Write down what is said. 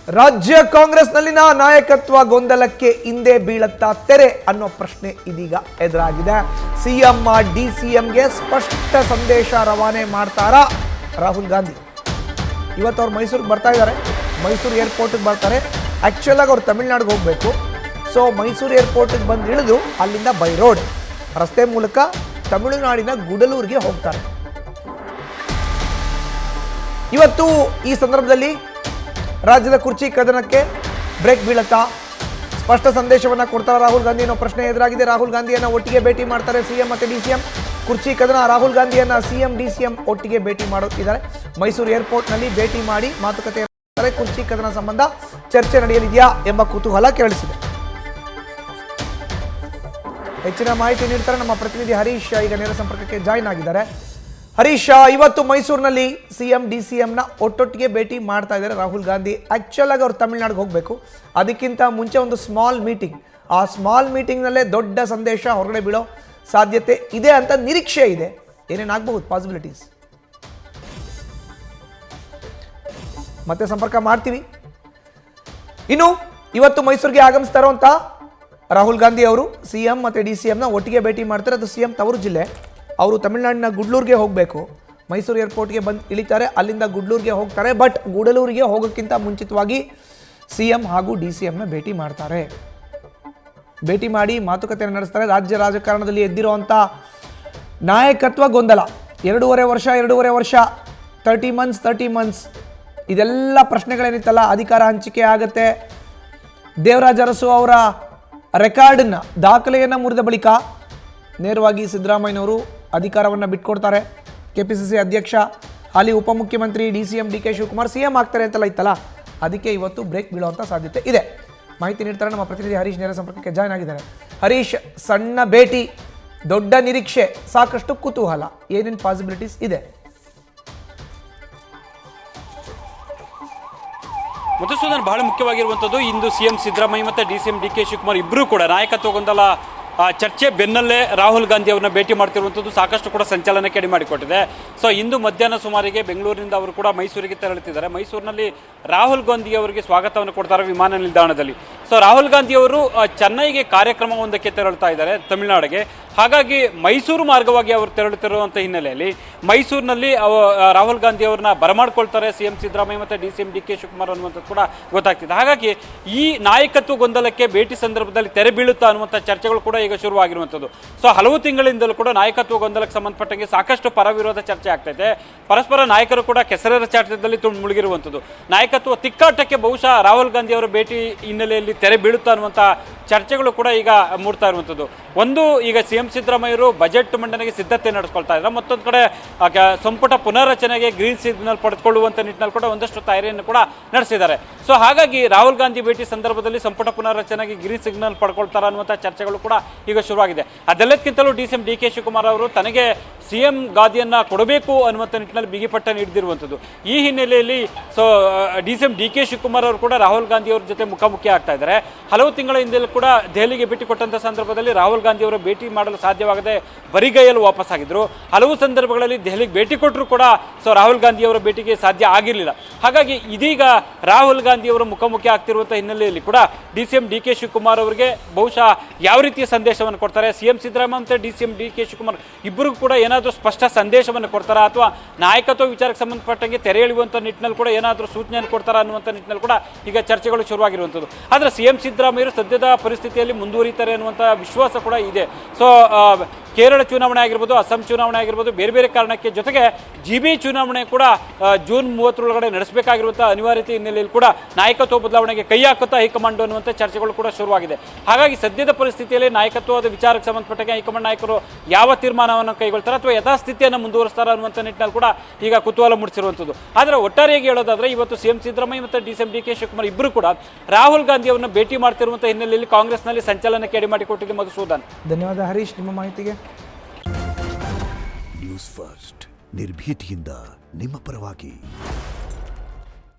ರಾಜ್ಯ ಕಾಂಗ್ರೆಸ್ನಲ್ಲಿನ ನಾಯಕತ್ವ ಗೊಂದಲಕ್ಕೆ ಹಿಂದೆ ಬೀಳತ್ತಾ ತೆರೆ ಅನ್ನೋ ಪ್ರಶ್ನೆ ಇದೀಗ ಎದುರಾಗಿದೆ. ಸಿಎಂ ಡಿಸಿಎಂಗೆ ಸ್ಪಷ್ಟ ಸಂದೇಶ ರವಾನೆ ಮಾಡ್ತಾರಾ ರಾಹುಲ್ ಗಾಂಧಿ? ಇವತ್ತು ಅವ್ರು ಮೈಸೂರಿಗೆ ಬರ್ತಾ ಇದ್ದಾರೆ, ಮೈಸೂರು ಏರ್ಪೋರ್ಟಿಗೆ ಬರ್ತಾರೆ. ಆ್ಯಕ್ಚುಲಾಗಿ ಅವ್ರು ತಮಿಳ್ನಾಡಿಗೆ ಹೋಗಬೇಕು. ಸೊ ಮೈಸೂರು ಏರ್ಪೋರ್ಟಿಗೆ ಬಂದು ಇಳಿದು ಅಲ್ಲಿಂದ ಬೈ ರೋಡ್ ರಸ್ತೆ ಮೂಲಕ ತಮಿಳುನಾಡಿನ ಗುಡಲೂರಿಗೆ ಹೋಗ್ತಾರೆ. ಇವತ್ತು ಈ ಸಂದರ್ಭದಲ್ಲಿ ರಾಜ್ಯದ ಕುರ್ಚಿ ಕದನಕ್ಕೆ ಬ್ರೇಕ್ ಬೀಳತ್ತಾ? ಸ್ಪಷ್ಟ ಸಂದೇಶವನ್ನು ಕೊಡ್ತಾರೆ ರಾಹುಲ್ ಗಾಂಧಿ ಅನ್ನೋ ಪ್ರಶ್ನೆ ಎದುರಾಗಿದೆ. ರಾಹುಲ್ ಗಾಂಧಿಯನ್ನು ಒಟ್ಟಿಗೆ ಭೇಟಿ ಮಾಡ್ತಾರೆ ಸಿಎಂ ಮತ್ತು ಡಿಸಿಎಂ. ಕುರ್ಚಿ ಕದನ ರಾಹುಲ್ ಗಾಂಧಿಯನ್ನು ಸಿಎಂ ಡಿಸಿಎಂ ಒಟ್ಟಿಗೆ ಭೇಟಿ ಮಾಡುತ್ತಿದ್ದಾರೆ. ಮೈಸೂರು ಏರ್ಪೋರ್ಟ್ನಲ್ಲಿ ಭೇಟಿ ಮಾಡಿ ಮಾತುಕತೆ ನಡೆಸುತ್ತಾರೆ. ಕುರ್ಚಿ ಕದನ ಸಂಬಂಧ ಚರ್ಚೆ ನಡೆಯಲಿದೆಯಾ ಎಂಬ ಕುತೂಹಲ ಕೆರಳಿಸಿದೆ. ಹೆಚ್ಚಿನ ಮಾಹಿತಿ ನೀಡ್ತಾರೆ ನಮ್ಮ ಪ್ರತಿನಿಧಿ ಹರೀಶ್. ಈಗ ನೇರ ಸಂಪರ್ಕಕ್ಕೆ ಜಾಯಿನ್ ಆಗಿದ್ದಾರೆ. ಹರೀಶ್, ಇವತ್ತು ಮೈಸೂರಿನಲ್ಲಿ ಸಿಎಂ ಡಿಸಿಎಂನ ಒಟ್ಟೊಟ್ಟಿಗೆ ಭೇಟಿ ಮಾಡ್ತಾ ಇದ್ದಾರೆ ರಾಹುಲ್ ಗಾಂಧಿ. ಆ್ಯಕ್ಚುಲ್ ಆಗಿ ಅವರು ತಮಿಳ್ನಾಡಿಗೆ ಹೋಗಬೇಕು. ಅದಕ್ಕಿಂತ ಮುಂಚೆ ಒಂದು ಸ್ಮಾಲ್ ಮೀಟಿಂಗ್, ಆ ಸ್ಮಾಲ್ ಮೀಟಿಂಗ್ನಲ್ಲೇ ದೊಡ್ಡ ಸಂದೇಶ ಹೊರಗಡೆ ಬೀಳೋ ಸಾಧ್ಯತೆ ಇದೆ ಅಂತ ನಿರೀಕ್ಷೆ ಇದೆ. ಏನೇನಾಗಬಹುದು ಪಾಸಿಬಿಲಿಟೀಸ್? ಮತ್ತೆ ಸಂಪರ್ಕ ಮಾಡ್ತೀವಿ. ಇನ್ನು ಇವತ್ತು ಮೈಸೂರಿಗೆ ಆಗಮಿಸ್ತಾ ಇರುವಂಥ ರಾಹುಲ್ ಗಾಂಧಿ ಅವರು ಸಿಎಂ ಮತ್ತು ಡಿಸಿಎಂನ ಒಟ್ಟಿಗೆ ಭೇಟಿ ಮಾಡ್ತಾರೆ. ಅದು ಸಿಎಂ ತವರು ಜಿಲ್ಲೆ. ಅವರು ತಮಿಳುನಾಡಿನ ಗುಡ್ಲೂರಿಗೆ ಹೋಗಬೇಕು. ಮೈಸೂರು ಏರ್ಪೋರ್ಟ್ಗೆ ಬಂದು ಇಳಿತಾರೆ, ಅಲ್ಲಿಂದ ಗುಡ್ಲೂರಿಗೆ ಹೋಗ್ತಾರೆ. ಬಟ್ ಗುಡಲೂರಿಗೆ ಹೋಗೋಕ್ಕಿಂತ ಮುಂಚಿತವಾಗಿ ಸಿಎಂ ಹಾಗೂ ಡಿಸಿಎಂನ ಭೇಟಿ ಮಾಡ್ತಾರೆ. ಭೇಟಿ ಮಾಡಿ ಮಾತುಕತೆಯನ್ನು ನಡೆಸ್ತಾರೆ. ರಾಜ್ಯ ರಾಜಕಾರಣದಲ್ಲಿ ಎದ್ದಿರುವಂಥ ನಾಯಕತ್ವ ಗೊಂದಲ, ಎರಡೂವರೆ ವರ್ಷ 30 ಮಂತ್ಸ್ ಇದೆಲ್ಲ ಪ್ರಶ್ನೆಗಳೇನಿತ್ತಲ್ಲ, ಅಧಿಕಾರ ಹಂಚಿಕೆ ಆಗುತ್ತೆ. ದೇವರಾಜ ಅರಸು ಅವರ ರೆಕಾರ್ಡನ್ನು, ದಾಖಲೆಯನ್ನು ಮುರಿದ ಬಳಿಕ ನೇರವಾಗಿ ಸಿದ್ದರಾಮಯ್ಯನವರು ಅಧಿಕಾರವನ್ನು ಬಿಟ್ಕೊಡ್ತಾರೆ. ಕೆಪಿಸಿಸಿ ಅಧ್ಯಕ್ಷ, ಹಾಲಿ ಉಪಮುಖ್ಯಮಂತ್ರಿ DCM D K Shivakumar CM ಆಗ್ತಾರೆ ಅಂತೆಲ್ಲ ಇತ್ತಲ್ಲ, ಅದಕ್ಕೆ ಇವತ್ತು ಬ್ರೇಕ್ ಬೀಳುವಂಥ ಸಾಧ್ಯತೆ ಇದೆ. ಮಾಹಿತಿ ನೀಡ್ತಾರೆ ನಮ್ಮ ಪ್ರತಿನಿಧಿ ಹರೀಶ್. ನೇರ ಸಂಪರ್ಕಕ್ಕೆ ಜಾಯ್ನ್ ಆಗಿದ್ದಾರೆ. ಹರೀಶ್, ಸಣ್ಣ ಭೇಟಿ, ದೊಡ್ಡ ನಿರೀಕ್ಷೆ, ಸಾಕಷ್ಟು ಕುತೂಹಲ, ಏನೇನು ಪಾಸಿಬಿಲಿಟೀಸ್ ಇದೆ? ಮಧುಸೂದನ್, ಬಹಳ ಮುಖ್ಯವಾಗಿರುವಂಥದ್ದು ಇಂದು ಸಿಎಂ ಸಿದ್ದರಾಮಯ್ಯ ಮತ್ತು ಡಿಸಿಎಂ ಡಿ ಕೆ ಶಿವಕುಮಾರ್ ಇಬ್ಬರೂ ಕೂಡ ನಾಯಕತ್ವ ಗೊಂದಲ ಚರ್ಚೆ ಬೆನ್ನಲ್ಲೇ ರಾಹುಲ್ ಗಾಂಧಿ ಅವ್ರನ್ನ ಭೇಟಿ ಮಾಡ್ತಿರುವಂಥದ್ದು ಸಾಕಷ್ಟು ಕೂಡ ಸಂಚಲನಕ್ಕೆ ಎಡೆ ಮಾಡಿಕೊಟ್ಟಿದೆ. ಸೊ ಇಂದು ಮಧ್ಯಾಹ್ನ ಸುಮಾರಿಗೆ ಬೆಂಗಳೂರಿನಿಂದ ಅವರು ಕೂಡ ಮೈಸೂರಿಗೆ ತೆರಳುತ್ತಿದ್ದಾರೆ. ಮೈಸೂರಿನಲ್ಲಿ ರಾಹುಲ್ ಗಾಂಧಿ ಅವರಿಗೆ ಸ್ವಾಗತವನ್ನು ಕೊಡ್ತಾರೆ ವಿಮಾನ ನಿಲ್ದಾಣದಲ್ಲಿ. ಸೊ ರಾಹುಲ್ ಗಾಂಧಿ ಅವರು ಚೆನ್ನೈಗೆ ಕಾರ್ಯಕ್ರಮವೊಂದಕ್ಕೆ ತೆರಳುತ್ತಾ ಇದ್ದಾರೆ, ತಮಿಳುನಾಡಿಗೆ. ಹಾಗಾಗಿ ಮೈಸೂರು ಮಾರ್ಗವಾಗಿ ಅವರು ತೆರಳುತ್ತಿರುವಂಥ ಹಿನ್ನೆಲೆಯಲ್ಲಿ ಮೈಸೂರಿನಲ್ಲಿ ರಾಹುಲ್ ಗಾಂಧಿ ಅವ್ರನ್ನ ಬರಮಾಡ್ಕೊಳ್ತಾರೆ ಸಿಎಂ ಸಿದ್ದರಾಮಯ್ಯ ಮತ್ತು ಡಿಸಿಎಂ ಡಿ ಕೆ ಶಿವಕುಮಾರ್ ಅನ್ನುವಂಥದ್ದು ಕೂಡ ಗೊತ್ತಾಗ್ತಿದೆ. ಹಾಗಾಗಿ ಈ ನಾಯಕತ್ವ ಗೊಂದಲಕ್ಕೆ ಭೇಟಿ ಸಂದರ್ಭದಲ್ಲಿ ತೆರೆ ಬೀಳುತ್ತಾ ಅನ್ನುವಂಥ ಚರ್ಚೆಗಳು ಕೂಡ ಈಗ ಶುರುವಾಗಿರುವಂಥದ್ದು. ಸೊ ಹಲವು ತಿಂಗಳಿಂದಲೂ ಕೂಡ ನಾಯಕತ್ವ ಗೊಂದಲಕ್ಕೆ ಸಂಬಂಧಪಟ್ಟಂಗೆ ಸಾಕಷ್ಟು ಪರವಿರೋಧ ಚರ್ಚೆ ಆಗ್ತೈತೆ. ಪರಸ್ಪರ ನಾಯಕರು ಕೂಡ ಕೆಸರೆರ ಚಾಟದಲ್ಲಿ ಮುಳುಗಿರುವಂಥದ್ದು. ನಾಯಕತ್ವ ತಿಕ್ಕಾಟಕ್ಕೆ ಬಹುಶಃ ರಾಹುಲ್ ಗಾಂಧಿ ಅವರ ಭೇಟಿ ಹಿನ್ನೆಲೆಯಲ್ಲಿ ತೆರೆ ಬೀಳುತ್ತಾ ಅನ್ನುವಂಥ ಚರ್ಚೆಗಳು ಕೂಡ ಈಗ ಮೂಡ್ತಾ ಇರುವಂಥದ್ದು. ಒಂದು, ಈಗ ಸಿಎಂ ಸಿದ್ದರಾಮಯ್ಯರು ಬಜೆಟ್ ಮಂಡನೆಗೆ ಸಿದ್ಧತೆ ನಡೆಸ್ಕೊಳ್ತಾ ಇದ್ದಾರೆ. ಮತ್ತೊಂದು ಕಡೆ ಸಂಪುಟ ಪುನರ್ರಚನೆಗೆ ಗ್ರೀನ್ ಸಿಗ್ನಲ್ ಪಡೆದುಕೊಳ್ಳುವಂಥ ನಿಟ್ಟಿನಲ್ಲಿ ಕೂಡ ಒಂದಷ್ಟು ತಯಾರಿಯನ್ನು ಕೂಡ ನಡೆಸಿದ್ದಾರೆ. ಸೊ ಹಾಗಾಗಿ ರಾಹುಲ್ ಗಾಂಧಿ ಭೇಟಿ ಸಂದರ್ಭದಲ್ಲಿ ಸಂಪುಟ ಪುನರ್ರಚನೆಗೆ ಗ್ರೀನ್ ಸಿಗ್ನಲ್ ಪಡ್ಕೊಳ್ತಾರೆ ಅನ್ನುವಂಥ ಚರ್ಚೆಗಳು ಕೂಡ ಈಗ ಶುರುವಾಗಿದೆ. ಅದೆಲ್ಲಕ್ಕಿಂತಲೂ ಡಿಸಿಎಂ ಡಿ ಕೆ ಶಿವಕುಮಾರ್ ಅವರು ತನಗೆ ಸಿಎಂ ಗಾದಿಯನ್ನು ಕೊಡಬೇಕು ಅನ್ನುವಂಥ ನಿಟ್ಟಿನಲ್ಲಿ ಬಿಗಿಪಟ್ಟನ್ನು ಹಿಡಿದಿರುವಂಥದ್ದು. ಈ ಹಿನ್ನೆಲೆಯಲ್ಲಿ so DCM D K Shivakumar ಅವರು ಕೂಡ ರಾಹುಲ್ ಗಾಂಧಿ ಅವ್ರ ಜೊತೆ ಮುಖಾಮುಖಿ ಆಗ್ತಾ ಇದ್ದಾರೆ. ಹಲವು ತಿಂಗಳ ಹಿಂದೆ ಕೂಡ ದೆಹಲಿಗೆ ಭೇಟಿ ಕೊಟ್ಟಂಥ ಸಂದರ್ಭದಲ್ಲಿ ರಾಹುಲ್ ಗಾಂಧಿ ಅವರು ಭೇಟಿ ಮಾಡಲು ಸಾಧ್ಯವಾಗದೆ ಬರಿಗೈಯಲ್ಲಿ ವಾಪಸ್ಸಾಗಿದ್ದರು. ಹಲವು ಸಂದರ್ಭಗಳಲ್ಲಿ ದೆಹಲಿಗೆ ಭೇಟಿ ಕೊಟ್ಟರು ಕೂಡ ಸೊ ರಾಹುಲ್ ಗಾಂಧಿ ಅವರ ಭೇಟಿಗೆ ಸಾಧ್ಯ ಆಗಿರಲಿಲ್ಲ. ಹಾಗಾಗಿ ಇದೀಗ ರಾಹುಲ್ ಗಾಂಧಿ ಅವರು ಮುಖಾಮುಖಿ ಆಗ್ತಿರುವಂಥ ಹಿನ್ನೆಲೆಯಲ್ಲಿ ಕೂಡ ಡಿಸಿಎಂ ಡಿ ಕೆ ಶಿವಕುಮಾರ್ ಅವರಿಗೆ ಬಹುಶಃ ಯಾವ ರೀತಿಯ ಸಂದೇಶವನ್ನು ಕೊಡ್ತಾರೆ, ಸಿಎಂ ಸಿದ್ದರಾಮಯ್ಯ ಮತ್ತು ಡಿಸಿಎಂ ಡಿ ಕೆ ಶಿವಕುಮಾರ್ ಇಬ್ಬರಿಗೂ ಕೂಡ ಏನಾದರೂ ಸ್ಪಷ್ಟ ಸಂದೇಶವನ್ನು ಕೊಡ್ತಾರಾ, ಅಥವಾ ನಾಯಕತ್ವ ವಿಚಾರಕ್ಕೆ ಸಂಬಂಧಪಟ್ಟಂಗೆ ತೆರೆ ಎಳೆಯುವಂಥ ನಿಟ್ಟಿನಲ್ಲಿ ಕೂಡ ಏನಾದರೂ ಸೂಚನೆಯನ್ನು ಕೊಡ್ತಾರಾ ಅನ್ನುವಂಥ ನಿಟ್ಟಿನಲ್ಲಿ ಕೂಡ ಈಗ ಚರ್ಚೆಗಳು ಶುರುವಾಗಿರುವಂಥದ್ದು. ಆದರೆ ಸಿಎಂ ಸಿದ್ದರಾಮಯ್ಯರು ಸದ್ಯದ ಪರಿಸ್ಥಿತಿಯಲ್ಲಿ ಮುಂದುವರಿತಾರೆ ಅನ್ನುವಂಥ ವಿಶ್ವಾಸ ಕೂಡ ಇದೆ. ಸೊ ಕೇರಳ ಚುನಾವಣೆ ಆಗಿರ್ಬೋದು, ಅಸ್ಸಾಂ ಚುನಾವಣೆ ಆಗಿರ್ಬೋದು, ಬೇರೆ ಬೇರೆ ಕಾರಣಕ್ಕೆ ಜೊತೆಗೆ GB ಚುನಾವಣೆ ಕೂಡ ಜೂನ್ 30 ಒಳಗಡೆ ನಡೆಸಬೇಕಾಗಿರುವಂಥ ಅನಿವಾರ್ಯತೆ ಹಿನ್ನೆಲೆಯಲ್ಲಿ ಕೂಡ ನಾಯಕತ್ವ ಬದಲಾವಣೆಗೆ ಕೈ ಹಾಕುತ್ತಾ ಹೈಕಮಾಂಡ್ ಅನ್ನುವಂಥ ಚರ್ಚೆಗಳು ಕೂಡ ಶುರುವಾಗಿದೆ. ಹಾಗಾಗಿ ಸದ್ಯದ ಪರಿಸ್ಥಿತಿಯಲ್ಲಿ ನಾಯಕತ್ವದ ವಿಚಾರಕ್ಕೆ ಸಂಬಂಧಪಟ್ಟಂಗೆ ಹೈಕಮಾಂಡ್ ನಾಯಕರು ಯಾವ ತೀರ್ಮಾನವನ್ನು ಕೈಗೊಳ್ತಾರೆ ಅಥವಾ ಯಥಾಸ್ಥಿತಿಯನ್ನು ಮುಂದುವರಿಸ್ತಾರೆ ಅನ್ನುವಂಥ ನಿಟ್ಟಿನಲ್ಲಿ ಕೂಡ ಈಗ ಕುತೂಹಲ ಮೂಡಿಸಿರುವಂಥದ್ದು. ಆದರೆ ಒಟ್ಟಾರೆಯಾಗಿ ಹೇಳೋದಾದರೆ ಇವತ್ತು ಸಿಎಂ ಸಿದ್ದರಾಮಯ್ಯ ಮತ್ತು ಡಿಸಿಎಂ ಡಿ ಕೆ ಶಿವಕುಮಾರ್ ಇಬ್ಬರು ಕೂಡ ರಾಹುಲ್ ಗಾಂಧಿ ಅವರನ್ನು ಭೇಟಿ ಮಾಡ್ತಿರುವಂಥ ಹಿನ್ನೆಲೆಯಲ್ಲಿ ಕಾಂಗ್ರೆಸ್ನಲ್ಲಿ ಸಂಚಲನಕ್ಕೆ ಎಡೆ ಮಾಡಿಕೊಟ್ಟಿದೆ. ಮಧುಸೂದನ್, ಧನ್ಯವಾದ ಹರೀಶ್ ನಿಮ್ಮ ಮಾಹಿತಿಗೆ. ನ್ಯೂಸ್ ಫಸ್ಟ್, ನಿರ್ಭೀತಿಯಿಂದ ನಿಮ್ಮ ಪರವಾಗಿ.